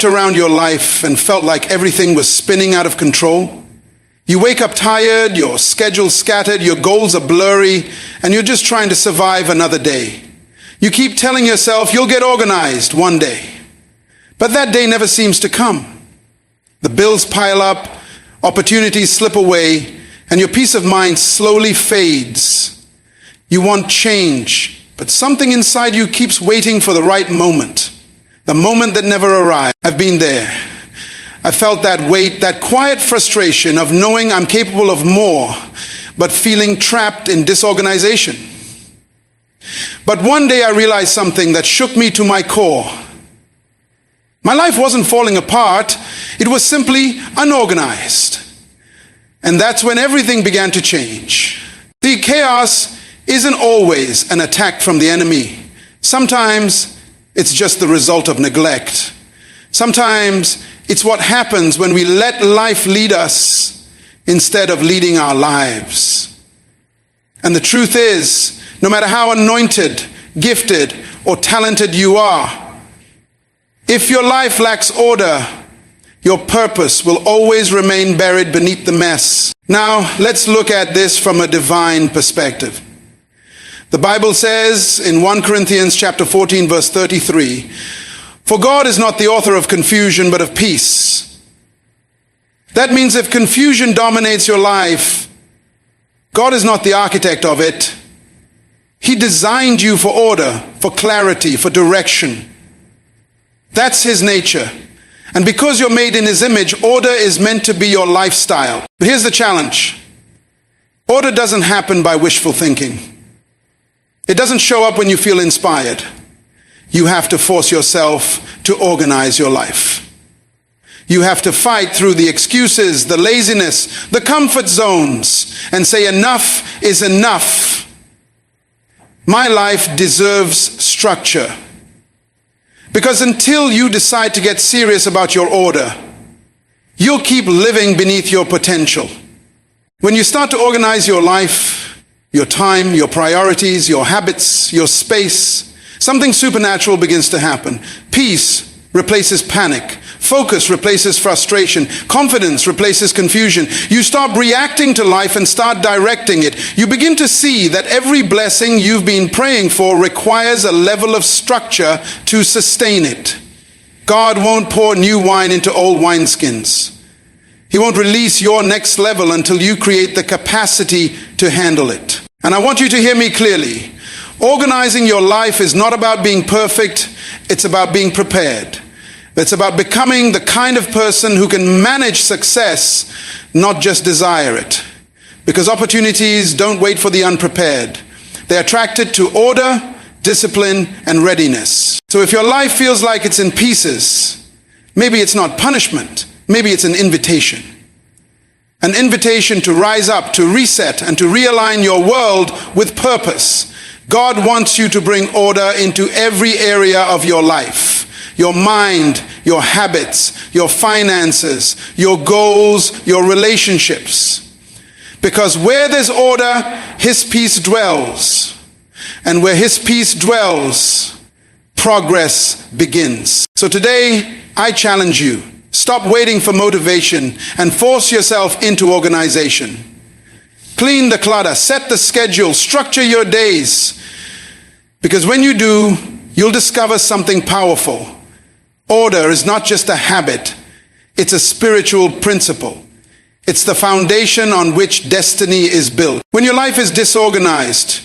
looked around your life and felt like everything was spinning out of control? You wake up tired, your schedule's scattered, your goals are blurry, and you're just trying to survive another day. You keep telling yourself you'll get organized one day. But that day never seems to come. The bills pile up, opportunities slip away, and your peace of mind slowly fades. You want change, but something inside you keeps waiting for the right moment. The moment that never arrived. I've been there. I felt that weight, that quiet frustration of knowing I'm capable of more, but feeling trapped in disorganization. But one day I realized something that shook me to my core. My life wasn't falling apart, it was simply unorganized. And that's when everything began to change. The chaos isn't always an attack from the enemy. Sometimes it's just the result of neglect. Sometimes it's what happens when we let life lead us instead of leading our lives. And the truth is, no matter how anointed, gifted, or talented you are, if your life lacks order, your purpose will always remain buried beneath the mess. Now, let's look at this from a divine perspective. The Bible says in 1 Corinthians chapter 14, verse 33, "For God is not the author of confusion, but of peace." That means if confusion dominates your life, God is not the architect of it. He designed you for order, for clarity, for direction. That's His nature. And because you're made in His image, order is meant to be your lifestyle. But here's the challenge. Order doesn't happen by wishful thinking. It doesn't show up when you feel inspired. You have to force yourself to organize your life. You have to fight through the excuses, the laziness, the comfort zones, and say enough is enough. My life deserves structure. Because until you decide to get serious about your order, you'll keep living beneath your potential. When you start to organize your life, your time, your priorities, your habits, your space, something supernatural begins to happen. Peace replaces panic. Focus replaces frustration. Confidence replaces confusion. You stop reacting to life and start directing it. You begin to see that every blessing you've been praying for requires a level of structure to sustain it. God won't pour new wine into old wineskins. He won't release your next level until you create the capacity to handle it. And I want you to hear me clearly. Organizing your life is not about being perfect, it's about being prepared. It's about becoming the kind of person who can manage success, not just desire it. Because opportunities don't wait for the unprepared. They're attracted to order, discipline, and readiness. So if your life feels like it's in pieces, maybe it's not punishment, maybe it's an invitation. An invitation to rise up, to reset, and to realign your world with purpose. God wants you to bring order into every area of your life. Your mind, your habits, your finances, your goals, your relationships. Because where there's order, His peace dwells. And where His peace dwells, progress begins. So today, I challenge you. Stop waiting for motivation and force yourself into organization. Clean the clutter, set the schedule, structure your days. Because when you do, you'll discover something powerful. Order is not just a habit, it's a spiritual principle. It's the foundation on which destiny is built. When your life is disorganized,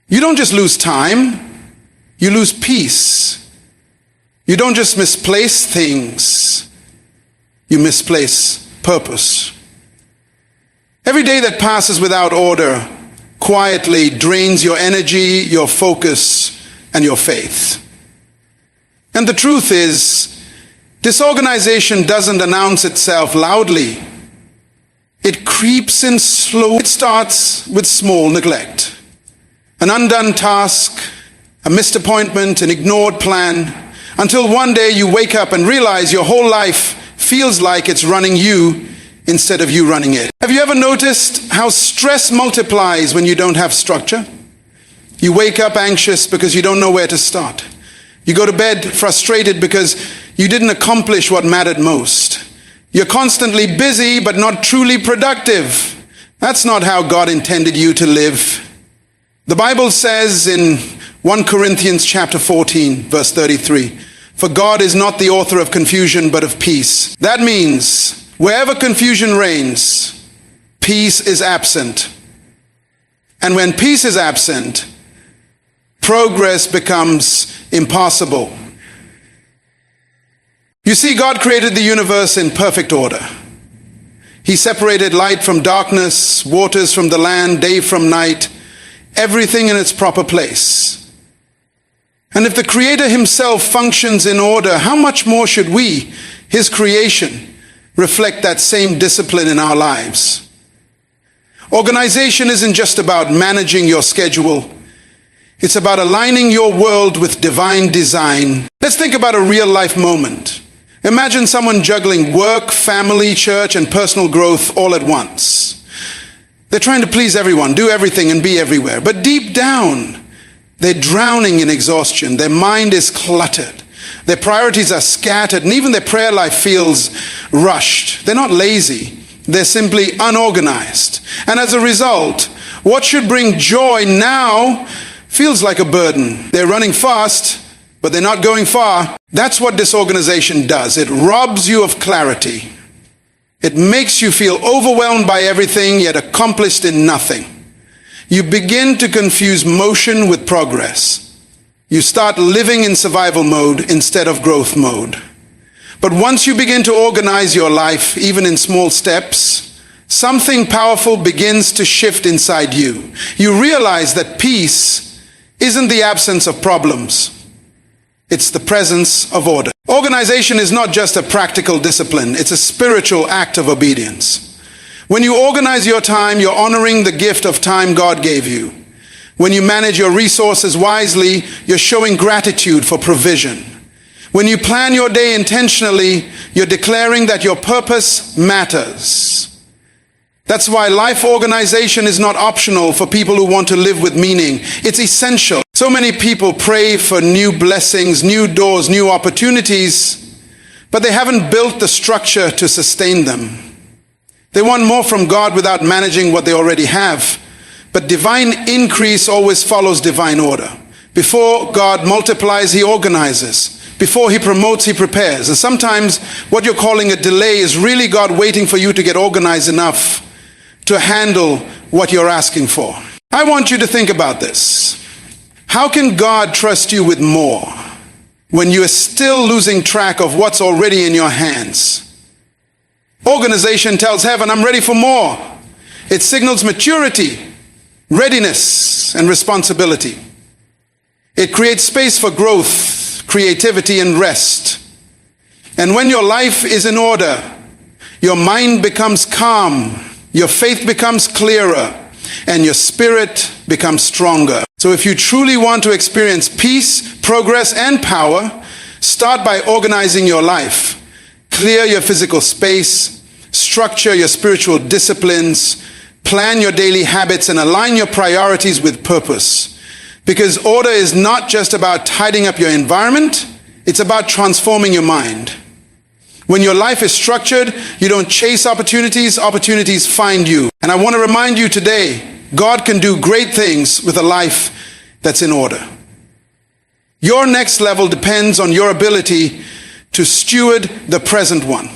you don't just lose time, you lose peace. You don't just misplace things, you misplace purpose. Every day that passes without order quietly drains your energy, your focus, and your faith. And the truth is, disorganization doesn't announce itself loudly. It creeps in slow. It starts with small neglect. An undone task, a missed appointment, an ignored plan, until one day you wake up and realize your whole life feels like it's running you instead of you running it. Have you ever noticed how stress multiplies when you don't have structure? You wake up anxious because you don't know where to start. You go to bed frustrated because You didn't accomplish what mattered most. You're constantly busy but not truly productive. That's not how God intended you to live. The Bible says in 1 Corinthians chapter 14, verse 33, "For God is not the author of confusion, but of peace." That means wherever confusion reigns, peace is absent. And when peace is absent, progress becomes impossible. You see, God created the universe in perfect order. He separated light from darkness, waters from the land, day from night, everything in its proper place. And if the Creator himself functions in order, how much more should we, his creation, reflect that same discipline in our lives? Organization isn't just about managing your schedule. It's about aligning your world with divine design. Let's think about a real-life moment. Imagine someone juggling work, family, church, and personal growth all at once. They're trying to please everyone, do everything, and be everywhere. But deep down, they're drowning in exhaustion. Their mind is cluttered. Their priorities are scattered, and even their prayer life feels rushed. They're not lazy. They're simply unorganized. And as a result, what should bring joy now feels like a burden. They're running fast, but they're not going far. That's what disorganization does. It robs you of clarity. It makes you feel overwhelmed by everything, yet accomplished in nothing. You begin to confuse motion with progress. You start living in survival mode instead of growth mode. But once you begin to organize your life, even in small steps, something powerful begins to shift inside you. You realize that peace isn't the absence of problems. It's the presence of order. Organization is not just a practical discipline. It's a spiritual act of obedience. When you organize your time, you're honoring the gift of time God gave you. When you manage your resources wisely, you're showing gratitude for provision. When you plan your day intentionally, you're declaring that your purpose matters. That's why life organization is not optional for people who want to live with meaning. It's essential. So many people pray for new blessings, new doors, new opportunities, but they haven't built the structure to sustain them. They want more from God without managing what they already have. But divine increase always follows divine order. Before God multiplies, he organizes. Before he promotes, he prepares. And sometimes what you're calling a delay is really God waiting for you to get organized enough to handle what you're asking for. I want you to think about this. How can God trust you with more when you are still losing track of what's already in your hands? Organization tells heaven, I'm ready for more. It signals maturity, readiness, and responsibility. It creates space for growth, creativity, and rest. And when your life is in order, your mind becomes calm, your faith becomes clearer, and your spirit becomes stronger. So if you truly want to experience peace, progress, and power, start by organizing your life. Clear your physical space, structure your spiritual disciplines, plan your daily habits, and align your priorities with purpose. Because order is not just about tidying up your environment, it's about transforming your mind. When your life is structured, you don't chase opportunities, opportunities find you. And I want to remind you today, God can do great things with a life that's in order. Your next level depends on your ability to steward the present one.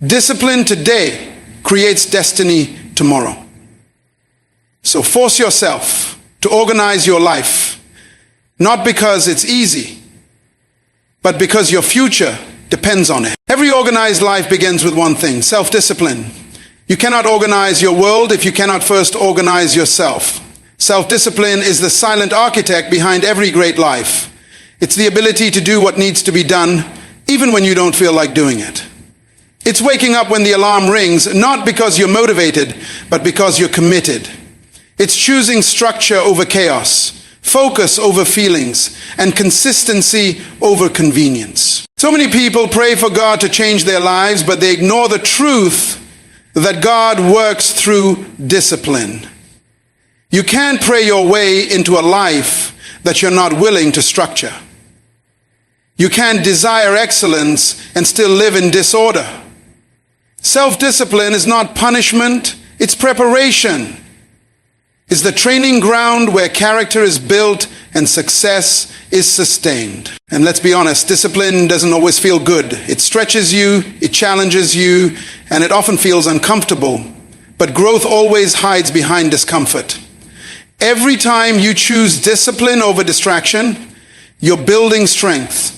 Discipline today creates destiny tomorrow. So force yourself to organize your life, not because it's easy, but because your future depends on it. Every organized life begins with one thing: self-discipline. You cannot organize your world if you cannot first organize yourself. Self-discipline is the silent architect behind every great life. It's the ability to do what needs to be done, even when you don't feel like doing it. It's waking up when the alarm rings, not because you're motivated, but because you're committed. It's choosing structure over chaos, focus over feelings, and consistency over convenience. So many people pray for God to change their lives, but they ignore the truth that God works through discipline. You can't pray your way into a life that you're not willing to structure. You can't desire excellence and still live in disorder. Self-discipline is not punishment, it's preparation. It's the training ground where character is built and success is sustained. And let's be honest, discipline doesn't always feel good. It stretches you, it challenges you, and it often feels uncomfortable. But growth always hides behind discomfort. Every time you choose discipline over distraction, you're building strength.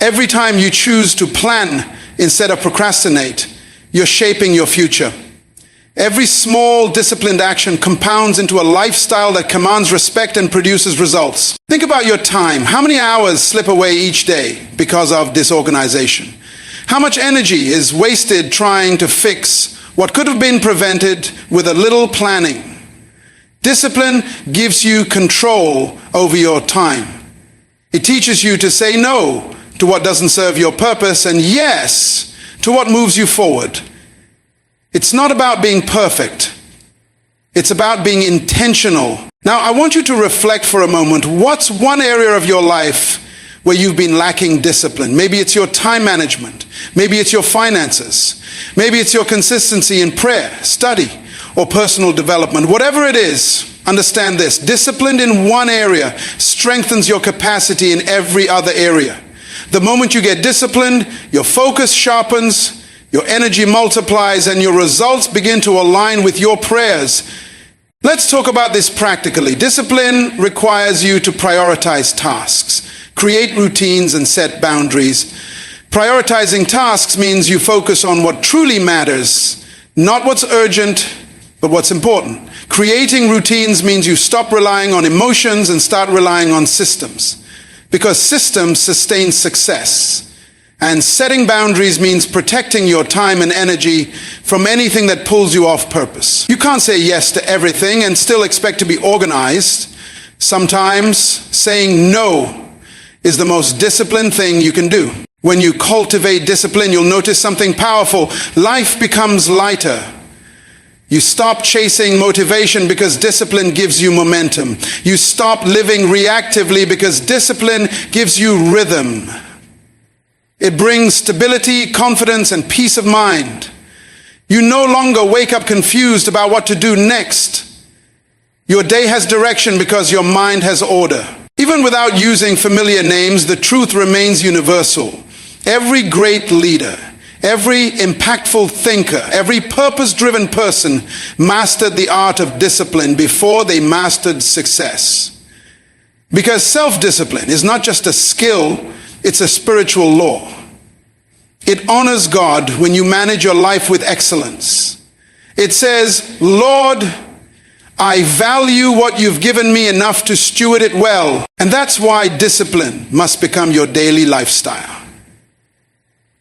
Every time you choose to plan instead of procrastinate, you're shaping your future. Every small disciplined action compounds into a lifestyle that commands respect and produces results. Think about your time. How many hours slip away each day because of disorganization? How much energy is wasted trying to fix what could have been prevented with a little planning? Discipline gives you control over your time. It teaches you to say no to what doesn't serve your purpose and yes to what moves you forward. It's not about being perfect. It's about being intentional. Now, I want you to reflect for a moment. What's one area of your life where you've been lacking discipline? Maybe it's your time management. Maybe it's your finances. Maybe it's your consistency in prayer, study, or personal development. Whatever it is, understand this. Discipline in one area strengthens your capacity in every other area. The moment you get disciplined, your focus sharpens, your energy multiplies, and your results begin to align with your prayers. Let's talk about this practically. Discipline requires you to prioritize tasks, create routines, and set boundaries. Prioritizing tasks means you focus on what truly matters, not what's urgent, but what's important. Creating routines means you stop relying on emotions and start relying on systems, because systems sustain success. And setting boundaries means protecting your time and energy from anything that pulls you off purpose. You can't say yes to everything and still expect to be organized. Sometimes saying no is the most disciplined thing you can do. When you cultivate discipline, you'll notice something powerful. Life becomes lighter. You stop chasing motivation because discipline gives you momentum. You stop living reactively because discipline gives you rhythm. It brings stability, confidence, and peace of mind. You no longer wake up confused about what to do next. Your day has direction because your mind has order. Even without using familiar names, the truth remains universal. Every great leader, every impactful thinker, every purpose-driven person mastered the art of discipline before they mastered success. Because self-discipline is not just a skill, it's a spiritual law. It honors God when you manage your life with excellence. It says, Lord, I value what you've given me enough to steward it well. And that's why discipline must become your daily lifestyle.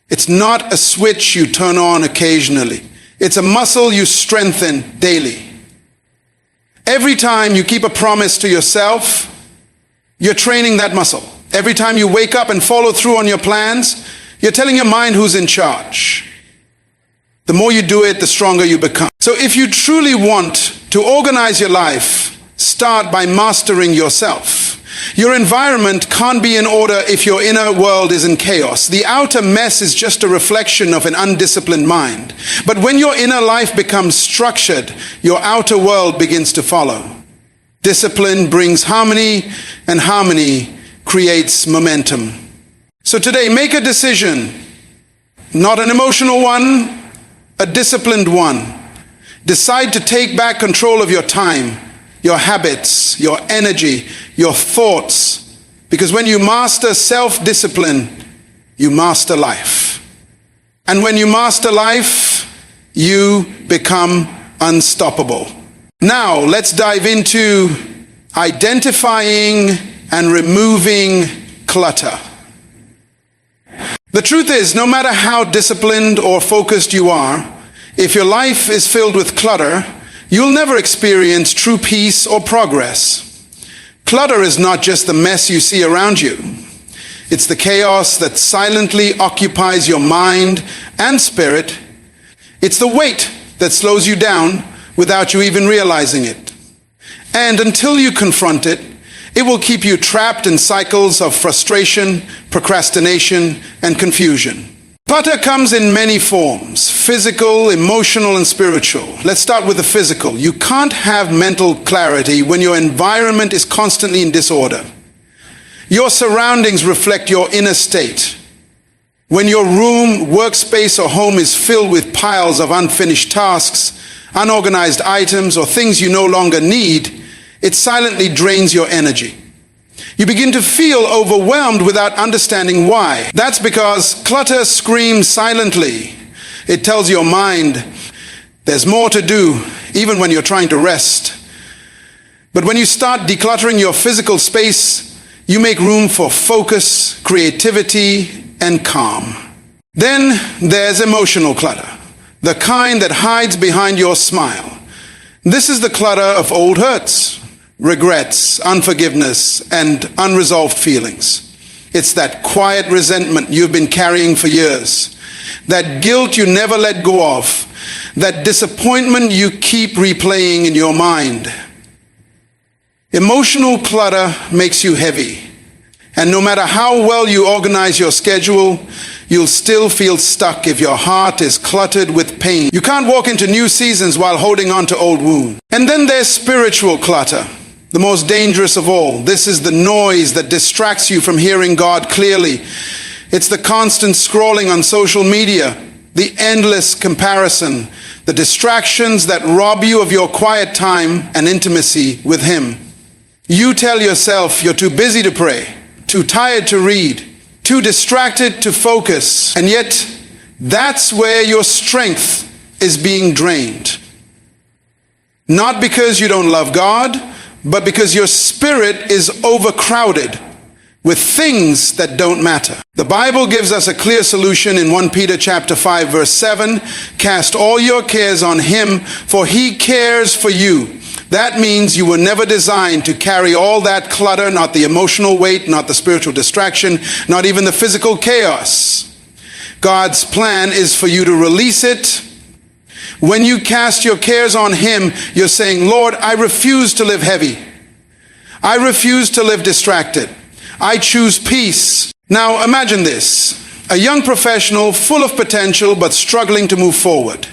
It's not a switch you turn on occasionally. It's a muscle you strengthen daily. Every time you keep a promise to yourself, you're training that muscle. Every time you wake up and follow through on your plans, you're telling your mind who's in charge. The more you do it, the stronger you become. So if you truly want to organize your life, start by mastering yourself. Your environment can't be in order if your inner world is in chaos. The outer mess is just a reflection of an undisciplined mind. But when your inner life becomes structured, your outer world begins to follow. Discipline brings harmony, and harmony creates momentum. So today, make a decision, not an emotional one, a disciplined one. Decide to take back control of your time, your habits, your energy, your thoughts. Because when you master self-discipline, you master life. And when you master life, you become unstoppable. Now, let's dive into identifying and removing clutter. The truth is, no matter how disciplined or focused you are, if your life is filled with clutter, you'll never experience true peace or progress. Clutter is not just the mess you see around you. It's the chaos that silently occupies your mind and spirit. It's the weight that slows you down without you even realizing it. And until you confront it, It will keep you trapped in cycles of frustration, procrastination, and confusion. Clutter comes in many forms: physical, emotional, and spiritual. Let's start with the physical. You can't have mental clarity when your environment is constantly in disorder. Your surroundings reflect your inner state. When your room, workspace, or home is filled with piles of unfinished tasks, unorganized items, or things you no longer need, it silently drains your energy. You begin to feel overwhelmed without understanding why. That's because clutter screams silently. It tells your mind there's more to do, even when you're trying to rest. But when you start decluttering your physical space, you make room for focus, creativity, and calm. Then there's emotional clutter, the kind that hides behind your smile. This is the clutter of old hurts, regrets, unforgiveness, and unresolved feelings. It's that quiet resentment you've been carrying for years, that guilt you never let go of, that disappointment you keep replaying in your mind. Emotional clutter makes you heavy, and no matter how well you organize your schedule, you'll still feel stuck if your heart is cluttered with pain. You can't walk into new seasons while holding on to old wounds. And then there's spiritual clutter, the most dangerous of all. This is the noise that distracts you from hearing God clearly. It's the constant scrolling on social media, the endless comparison, the distractions that rob you of your quiet time and intimacy with Him. You tell yourself you're too busy to pray, too tired to read, too distracted to focus, and yet that's where your strength is being drained. Not because you don't love God, but because your spirit is overcrowded with things that don't matter. The Bible gives us a clear solution in 1 Peter chapter 5 verse 7. Cast all your cares on Him, for He cares for you. That means you were never designed to carry all that clutter, not the emotional weight, not the spiritual distraction, not even the physical chaos. God's plan is for you to release it. When you cast your cares on Him, you're saying, Lord, I refuse to live heavy. I refuse to live distracted. I choose peace. Now imagine this: a young professional full of potential but struggling to move forward.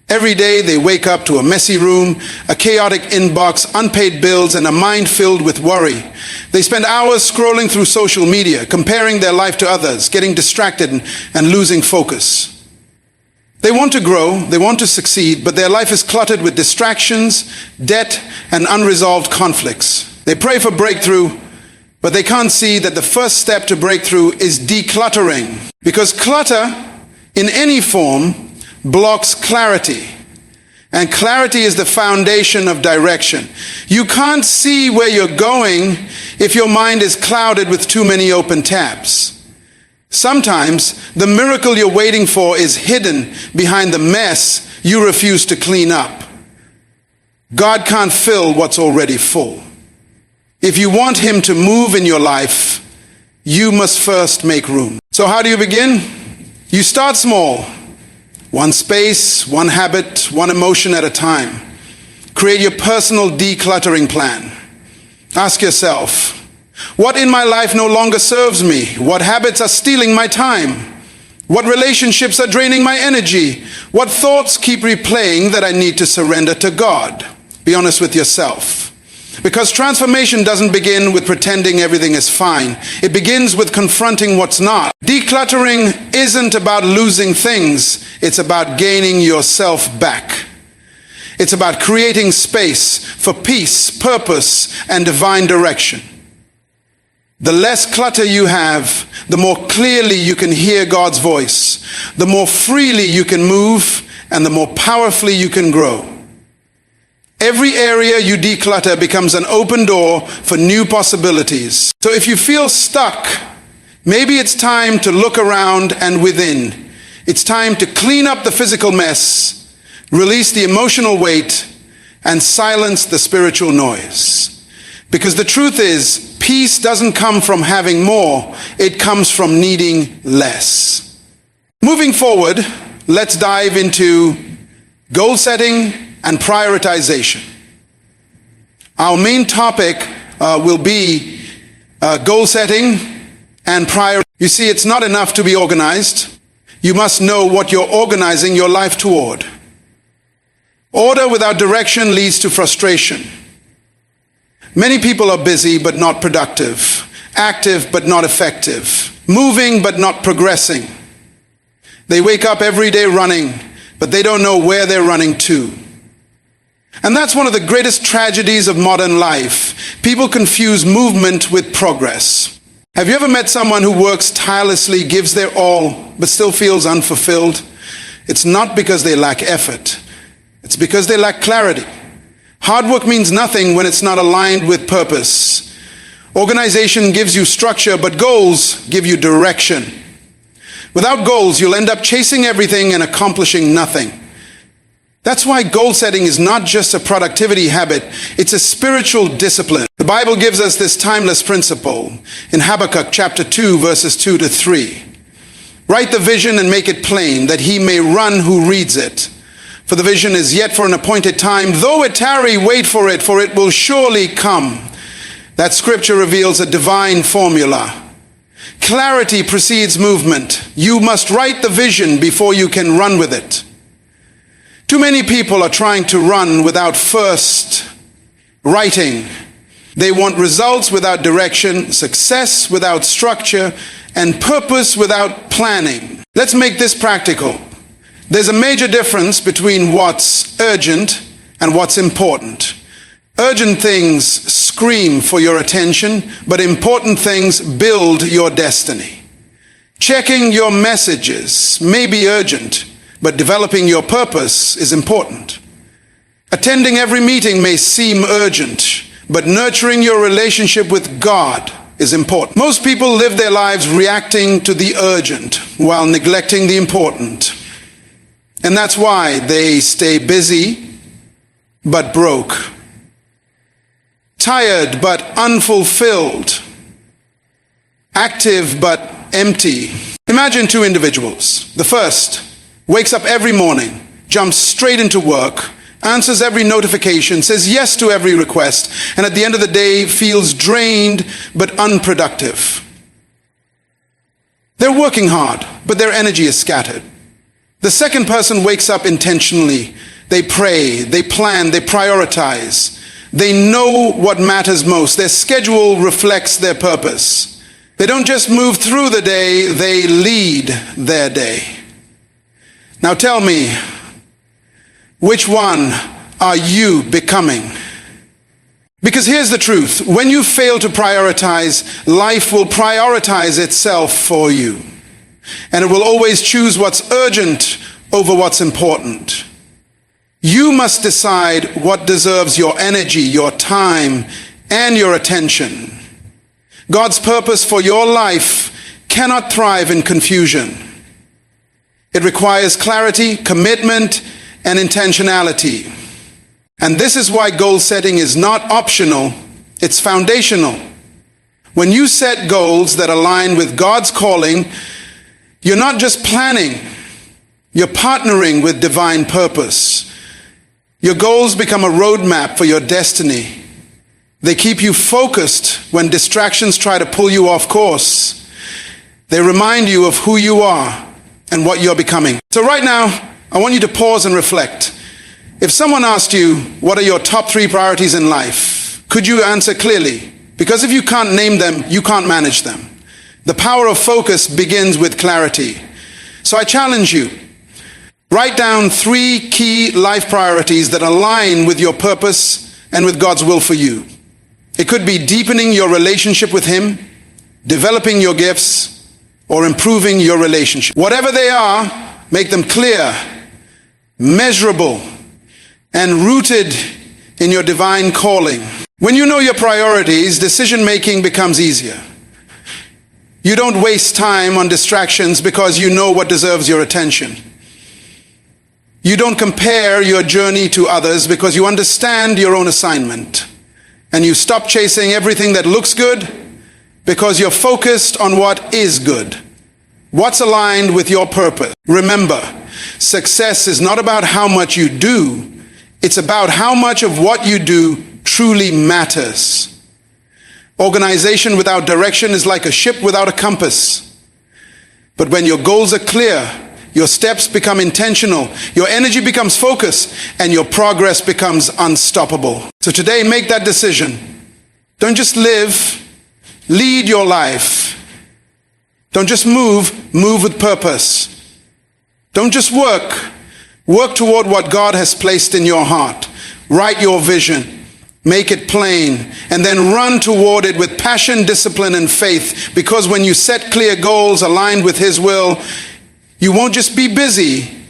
Every day they wake up to a messy room, a chaotic inbox, unpaid bills, and a mind filled with worry. They spend hours scrolling through social media, comparing their life to others, getting distracted and losing focus. They want to grow, they want to succeed, but their life is cluttered with distractions, debt, and unresolved conflicts. They pray for breakthrough, but they can't see that the first step to breakthrough is decluttering. Because clutter, in any form, blocks clarity. And clarity is the foundation of direction. You can't see where you're going if your mind is clouded with too many open tabs. Sometimes the miracle you're waiting for is hidden behind the mess you refuse to clean up. God can't fill what's already full. If you want Him to move in your life, you must first make room. So how do you begin? You start small. One space, one habit, one emotion at a time. Create your personal decluttering plan. Ask yourself, what in my life no longer serves me? What habits are stealing my time? What relationships are draining my energy? What thoughts keep replaying that I need to surrender to God? Be honest with yourself. Because transformation doesn't begin with pretending everything is fine. It begins with confronting what's not. Decluttering isn't about losing things. It's about gaining yourself back. It's about creating space for peace, purpose, and divine direction. The less clutter you have, the more clearly you can hear God's voice, the more freely you can move, and the more powerfully you can grow. Every area you declutter becomes an open door for new possibilities. So if you feel stuck, maybe it's time to look around and within. It's time to clean up the physical mess, release the emotional weight, and silence the spiritual noise. Because the truth is, peace doesn't come from having more, it comes from needing less. Moving forward, let's dive into goal setting and prioritization. Our main topic will be goal setting and priority. You see, it's not enough to be organized. You must know what you're organizing your life toward. Order without direction leads to frustration. Many people are busy but not productive, active but not effective, moving but not progressing. They wake up every day running, but they don't know where they're running to. And that's one of the greatest tragedies of modern life. People confuse movement with progress. Have you ever met someone who works tirelessly, gives their all, but still feels unfulfilled? It's not because they lack effort. It's because they lack clarity. Hard work means nothing when it's not aligned with purpose. Organization gives you structure, but goals give you direction. Without goals, you'll end up chasing everything and accomplishing nothing. That's why goal setting is not just a productivity habit, it's a spiritual discipline. The Bible gives us this timeless principle in Habakkuk chapter 2, verses 2 to 3. Write the vision and make it plain, that he may run who reads it. For the vision is yet for an appointed time. Though it tarry, wait for it will surely come. That scripture reveals a divine formula. Clarity precedes movement. You must write the vision before you can run with it. Too many people are trying to run without first writing. They want results without direction, success without structure, and purpose without planning. Let's make this practical. There's a major difference between what's urgent and what's important. Urgent things scream for your attention, but important things build your destiny. Checking your messages may be urgent, but developing your purpose is important. Attending every meeting may seem urgent, but nurturing your relationship with God is important. Most people live their lives reacting to the urgent while neglecting the important. And that's why they stay busy but broke, tired but unfulfilled, active but empty. Imagine two individuals. The first wakes up every morning, jumps straight into work, answers every notification, says yes to every request, and at the end of the day feels drained but unproductive. They're working hard, but their energy is scattered. The second person wakes up intentionally. They pray, they plan, they prioritize. They know what matters most. Their schedule reflects their purpose. They don't just move through the day, they lead their day. Now tell me, which one are you becoming? Because here's the truth. When you fail to prioritize, life will prioritize itself for you. And it will always choose what's urgent over what's important. You must decide what deserves your energy, your time, and your attention. God's purpose for your life cannot thrive in confusion. It requires clarity, commitment, and intentionality. And this is why goal setting is not optional, it's foundational. When you set goals that align with God's calling, you're not just planning, you're partnering with divine purpose. Your goals become a roadmap for your destiny. They keep you focused when distractions try to pull you off course. They remind you of who you are and what you're becoming. So right now, I want you to pause and reflect. If someone asked you, what are your top 3 priorities in life? Could you answer clearly? Because if you can't name them, you can't manage them. The power of focus begins with clarity. So I challenge you, write down 3 key life priorities that align with your purpose and with God's will for you. It could be deepening your relationship with Him, developing your gifts, or improving your relationship. Whatever they are, make them clear, measurable, and rooted in your divine calling. When you know your priorities, decision-making becomes easier. You don't waste time on distractions because you know what deserves your attention. You don't compare your journey to others because you understand your own assignment. And you stop chasing everything that looks good because you're focused on what is good, what's aligned with your purpose. Remember, success is not about how much you do, it's about how much of what you do truly matters. Organization without direction is like a ship without a compass. But when your goals are clear, your steps become intentional, your energy becomes focused, and your progress becomes unstoppable. So today, make that decision. Don't just live, lead your life. Don't just move with purpose. Don't just work toward what God has placed in your heart. Write your vision. Make it plain, and then run toward it with passion, discipline, and faith. Because when you set clear goals aligned with His will, you won't just be busy,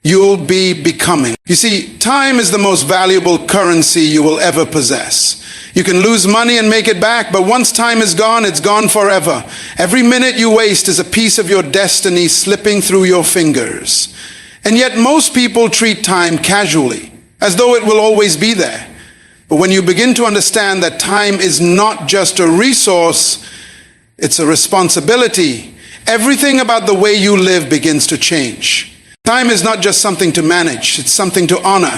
you'll be becoming. You see, time is the most valuable currency you will ever possess. You can lose money and make it back, but once time is gone, it's gone forever. Every minute you waste is a piece of your destiny slipping through your fingers. And yet most people treat time casually, as though it will always be there. But when you begin to understand that time is not just a resource, it's a responsibility, everything about the way you live begins to change. Time is not just something to manage, it's something to honor.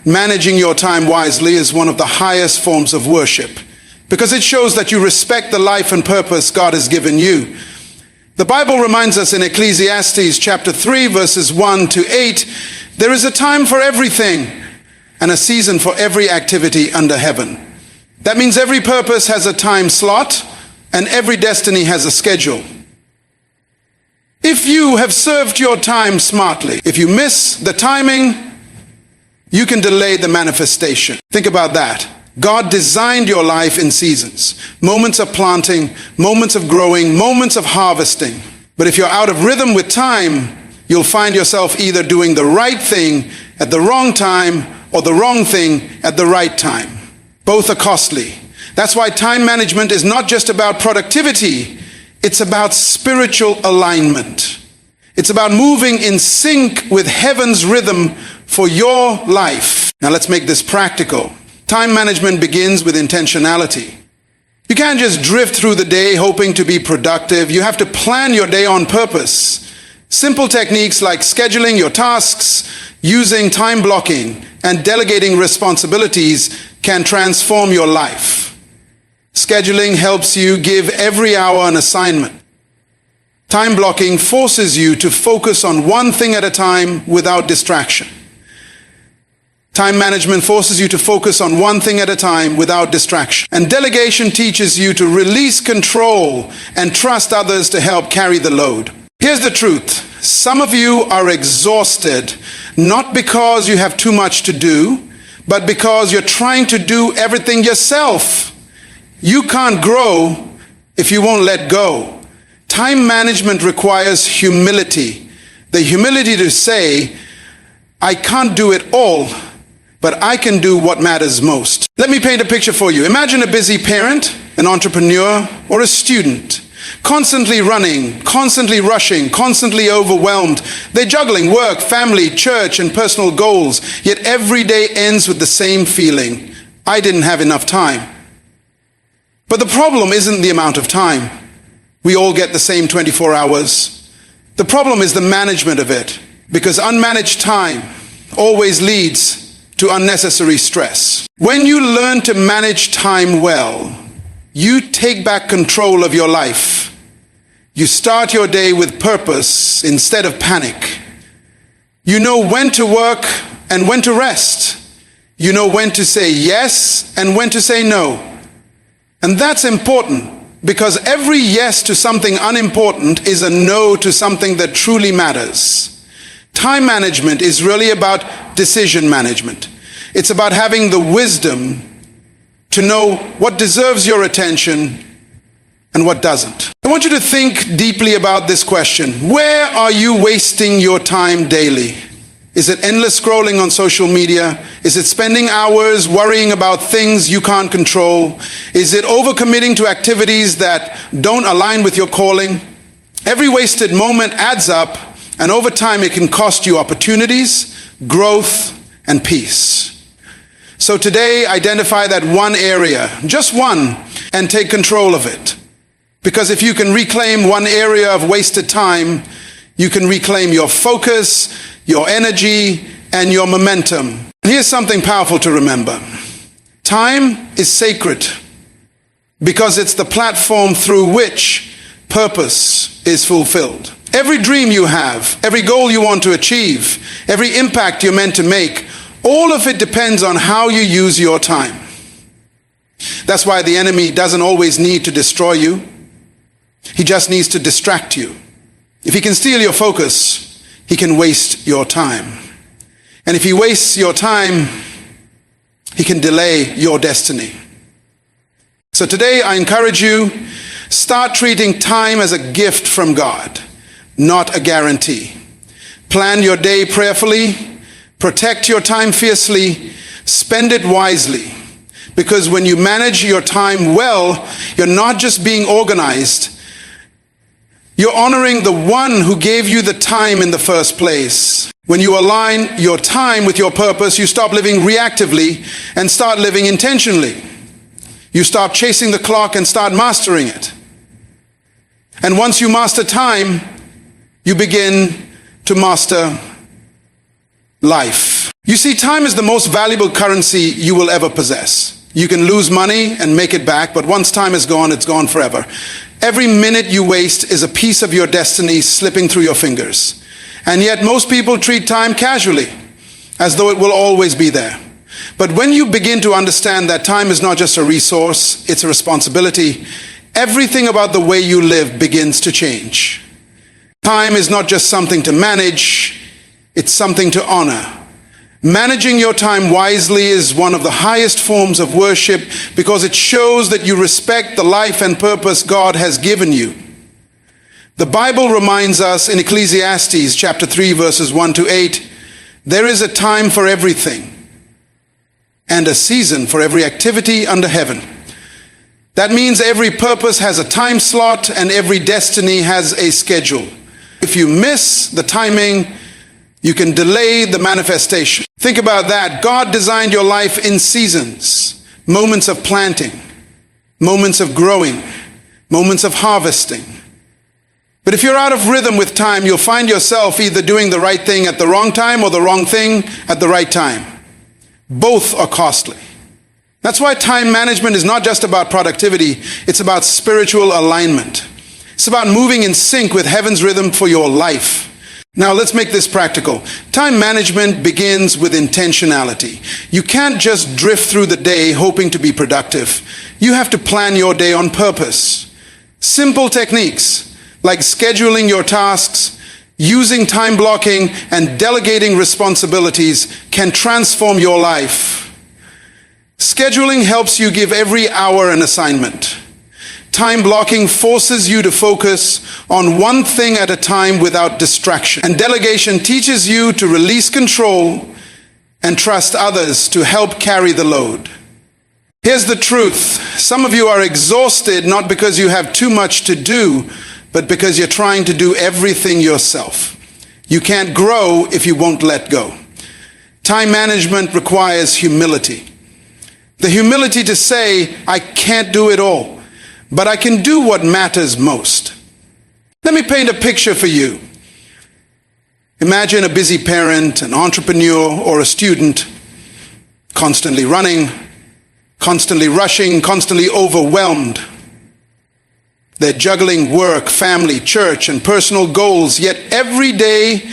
Managing your time wisely is one of the highest forms of worship because it shows that you respect the life and purpose God has given you. The Bible reminds us in Ecclesiastes chapter 3 verses 1 to 8, there is a time for everything and a season for every activity under heaven. That means every purpose has a time slot and every destiny has a schedule. If you have served your time smartly, if you miss the timing, you can delay the manifestation. Think about that. God designed your life in seasons. Moments of planting, moments of growing, moments of harvesting. But if you're out of rhythm with time, you'll find yourself either doing the right thing at the wrong time or the wrong thing at the right time. Both are costly. That's why time management is not just about productivity, it's about spiritual alignment. It's about moving in sync with heaven's rhythm for your life. Now let's make this practical. Time management begins with intentionality. You can't just drift through the day hoping to be productive. You have to plan your day on purpose. Simple techniques like scheduling your tasks, using time blocking, and delegating responsibilities can transform your life. Scheduling helps you give every hour an assignment. Time blocking forces you to focus on one thing at a time without distraction. Time management forces you to focus on one thing at a time without distraction. And delegation teaches you to release control and trust others to help carry the load. Here's the truth. Some of you are exhausted, not because you have too much to do, but because you're trying to do everything yourself. You can't grow if you won't let go. Time management requires humility. The humility to say, I can't do it all, but I can do what matters most. Let me paint a picture for you. Imagine a busy parent, an entrepreneur, or a student. Constantly running, constantly rushing, constantly overwhelmed. They're juggling work, family, church, and personal goals. Yet every day ends with the same feeling. I didn't have enough time. But the problem isn't the amount of time. We all get the same 24 hours. The problem is the management of it. Because unmanaged time always leads to unnecessary stress. When you learn to manage time well, you take back control of your life. You start your day with purpose instead of panic. You know when to work and when to rest. You know when to say yes and when to say no. And that's important because every yes to something unimportant is a no to something that truly matters. Time management is really about decision management. It's about having the wisdom to know what deserves your attention and what doesn't. I want you to think deeply about this question. Where are you wasting your time daily? Is it endless scrolling on social media? Is it spending hours worrying about things you can't control? Is it overcommitting to activities that don't align with your calling? Every wasted moment adds up, and over time it can cost you opportunities, growth, and peace. So today, identify that one area, just one, and take control of it. Because if you can reclaim one area of wasted time, you can reclaim your focus, your energy, and your momentum. Here's something powerful to remember. Time is sacred, because it's the platform through which purpose is fulfilled. Every dream you have, every goal you want to achieve, every impact you're meant to make, all of it depends on how you use your time. That's why the enemy doesn't always need to destroy you. He just needs to distract you. If he can steal your focus, he can waste your time. And if he wastes your time, he can delay your destiny. So today I encourage you, start treating time as a gift from God, not a guarantee. Plan your day prayerfully, protect your time fiercely, spend it wisely. Because when you manage your time well, you're not just being organized, you're honoring the one who gave you the time in the first place. When you align your time with your purpose, you stop living reactively and start living intentionally. You stop chasing the clock and start mastering it. And once you master time, you begin to master life. You see, time is the most valuable currency you will ever possess. You can lose money and make it back, but once time is gone, it's gone forever. Every minute you waste is a piece of your destiny slipping through your fingers. And yet most people treat time casually, as though it will always be there. But when you begin to understand that time is not just a resource, it's a responsibility, everything about the way you live begins to change. Time is not just something to manage, it's something to honor. Managing your time wisely is one of the highest forms of worship because it shows that you respect the life and purpose God has given you. The Bible reminds us in Ecclesiastes chapter 3 verses 1 to 8, there is a time for everything and a season for every activity under heaven. That means every purpose has a time slot and every destiny has a schedule. If you miss the timing, you can delay the manifestation. Think about that. God designed your life in seasons, moments of planting, moments of growing, moments of harvesting. But if you're out of rhythm with time, you'll find yourself either doing the right thing at the wrong time or the wrong thing at the right time. Both are costly. That's why time management is not just about productivity, it's about spiritual alignment. It's about moving in sync with heaven's rhythm for your life. Now let's make this practical. Time management begins with intentionality. You can't just drift through the day hoping to be productive. You have to plan your day on purpose. Simple techniques like scheduling your tasks, using time blocking, and delegating responsibilities can transform your life. Scheduling helps you give every hour an assignment. Time blocking forces you to focus on one thing at a time without distraction. And delegation teaches you to release control and trust others to help carry the load. Here's the truth. Some of you are exhausted not because you have too much to do, but because you're trying to do everything yourself. You can't grow if you won't let go. Time management requires humility. The humility to say, I can't do it all, but I can do what matters most. Let me paint a picture for you. Imagine a busy parent, an entrepreneur, or a student, constantly running, constantly rushing, constantly overwhelmed. They're juggling work, family, church, and personal goals, yet every day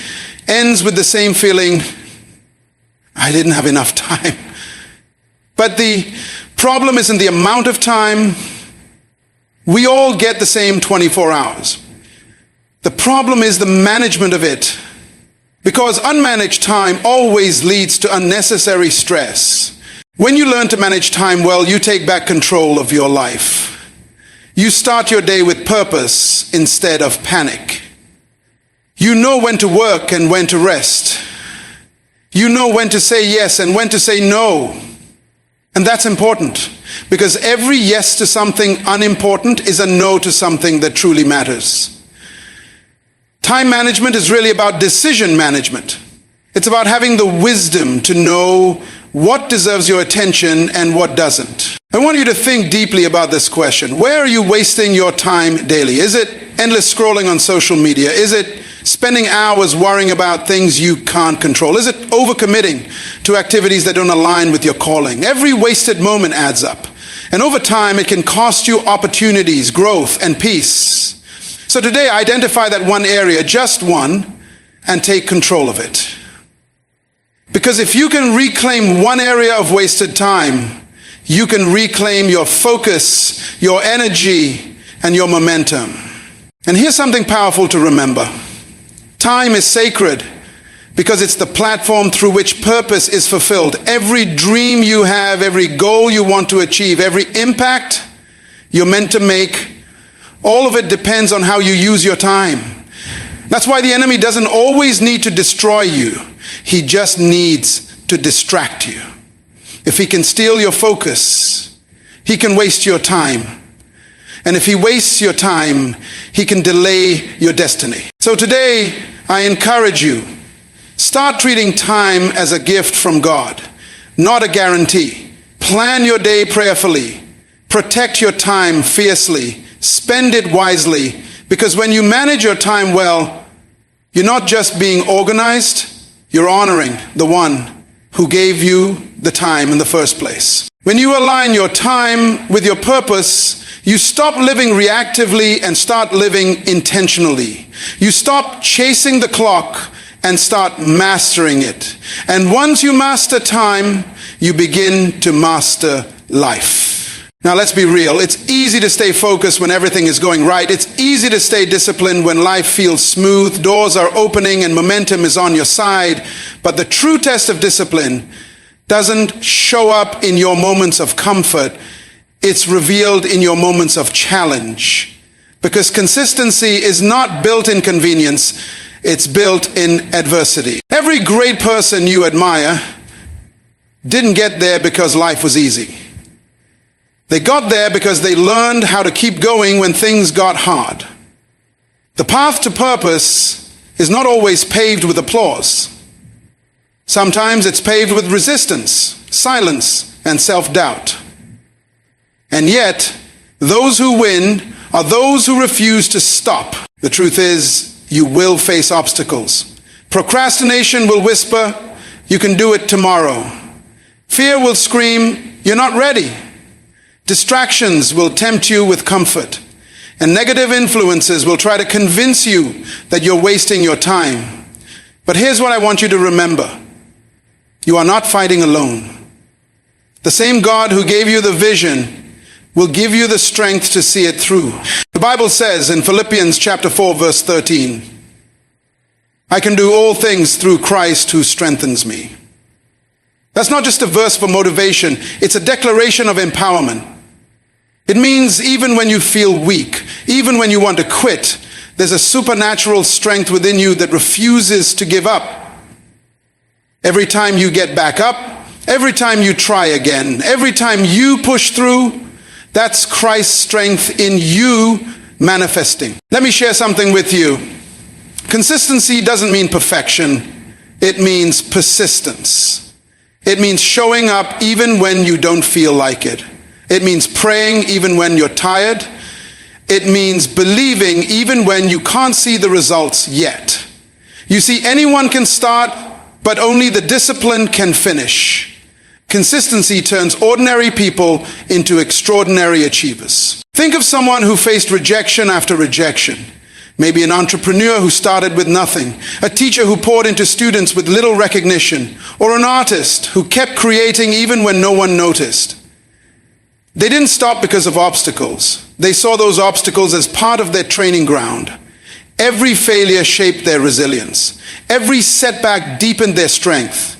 ends with the same feeling, I didn't have enough time. But the problem isn't the amount of time. We all get the same 24 hours. The problem is the management of it. Because unmanaged time always leads to unnecessary stress. When you learn to manage time well, you take back control of your life. You start your day with purpose instead of panic. You know when to work and when to rest. You know when to say yes and when to say no. And that's important because every yes to something unimportant is a no to something that truly matters. Time management is really about decision management. It's about having the wisdom to know what deserves your attention and what doesn't. I want you to think deeply about this question. Where are you wasting your time daily? Is it endless scrolling on social media? Is it spending hours worrying about things you can't control? Is it overcommitting to activities that don't align with your calling? Every wasted moment adds up. And over time, it can cost you opportunities, growth, and peace. So today, identify that one area, just one, and take control of it. Because if you can reclaim one area of wasted time, you can reclaim your focus, your energy, and your momentum. And here's something powerful to remember. Time is sacred because it's the platform through which purpose is fulfilled. Every dream you have, every goal you want to achieve, every impact you're meant to make, all of it depends on how you use your time. That's why the enemy doesn't always need to destroy you. He just needs to distract you. If he can steal your focus, he can waste your time. And if he wastes your time, he can delay your destiny. So today, I encourage you, start treating time as a gift from God, not a guarantee. Plan your day prayerfully. Protect your time fiercely. Spend it wisely. Because when you manage your time well, you're not just being organized, you're honoring the one who gave you the time in the first place. When you align your time with your purpose, you stop living reactively and start living intentionally. You stop chasing the clock and start mastering it. And once you master time, you begin to master life. Now let's be real. It's easy to stay focused when everything is going right. It's easy to stay disciplined when life feels smooth, doors are opening, and momentum is on your side. But the true test of discipline doesn't show up in your moments of comfort. It's revealed in your moments of challenge. Because consistency is not built in convenience, it's built in adversity. Every great person you admire didn't get there because life was easy. They got there because they learned how to keep going when things got hard. The path to purpose is not always paved with applause. Sometimes it's paved with resistance, silence, and self-doubt. And yet, those who win are those who refuse to stop. The truth is, you will face obstacles. Procrastination will whisper, you can do it tomorrow. Fear will scream, you're not ready. Distractions will tempt you with comfort, and negative influences will try to convince you that you're wasting your time. But here's what I want you to remember. You are not fighting alone. The same God who gave you the vision will give you the strength to see it through. The Bible says in Philippians chapter 4, verse 13, I can do all things through Christ who strengthens me. That's not just a verse for motivation, it's a declaration of empowerment. It means even when you feel weak, even when you want to quit, there's a supernatural strength within you that refuses to give up. Every time you get back up, every time you try again, every time you push through, that's Christ's strength in you manifesting. Let me share something with you. Consistency doesn't mean perfection. It means persistence. It means showing up even when you don't feel like it. It means praying even when you're tired. It means believing even when you can't see the results yet. You see, anyone can start, but only the disciplined can finish. Consistency turns ordinary people into extraordinary achievers. Think of someone who faced rejection after rejection. Maybe an entrepreneur who started with nothing, a teacher who poured into students with little recognition, or an artist who kept creating even when no one noticed. They didn't stop because of obstacles. They saw those obstacles as part of their training ground. Every failure shaped their resilience. Every setback deepened their strength.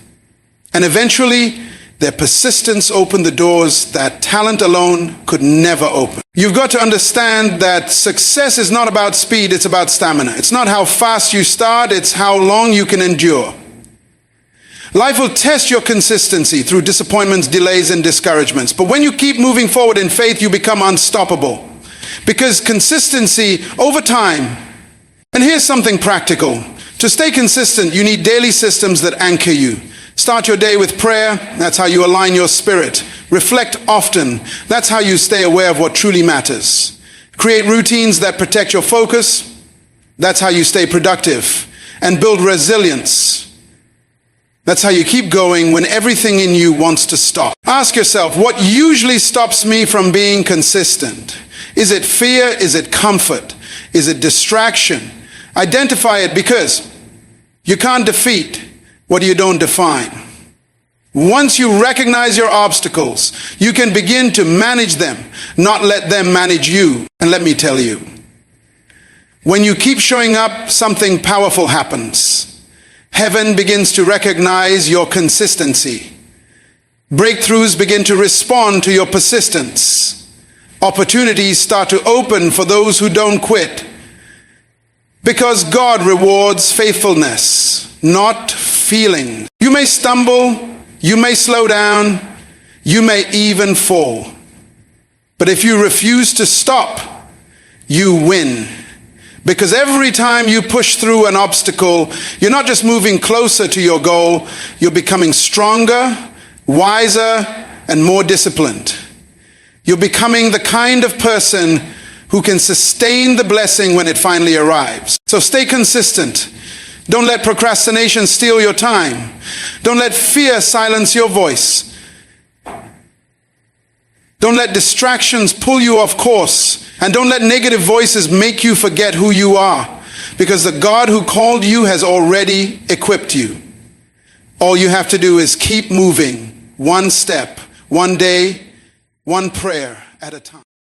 And eventually, their persistence opened the doors that talent alone could never open. You've got to understand that success is not about speed, it's about stamina. It's not how fast you start, it's how long you can endure. Life will test your consistency through disappointments, delays, and discouragements. But when you keep moving forward in faith, you become unstoppable. Because consistency over time, and here's something practical. To stay consistent, you need daily systems that anchor you. Start your day with prayer. That's how you align your spirit. Reflect often. That's how you stay aware of what truly matters. Create routines that protect your focus. That's how you stay productive. And build resilience. That's how you keep going when everything in you wants to stop. Ask yourself, what usually stops me from being consistent? Is it fear? Is it comfort? Is it distraction? Identify it, because you can't defeat what you don't define. Once you recognize your obstacles, you can begin to manage them, not let them manage you. And let me tell you, when you keep showing up, something powerful happens. Heaven begins to recognize your consistency. Breakthroughs begin to respond to your persistence. Opportunities start to open for those who don't quit. Because God rewards faithfulness, not feeling. You may stumble, you may slow down, you may even fall. But if you refuse to stop, you win. Because every time you push through an obstacle, you're not just moving closer to your goal, you're becoming stronger, wiser, and more disciplined. You're becoming the kind of person who can sustain the blessing when it finally arrives. So stay consistent. Don't let procrastination steal your time. Don't let fear silence your voice. Don't let distractions pull you off course. And don't let negative voices make you forget who you are. Because the God who called you has already equipped you. All you have to do is keep moving, one step, one day, one prayer at a time.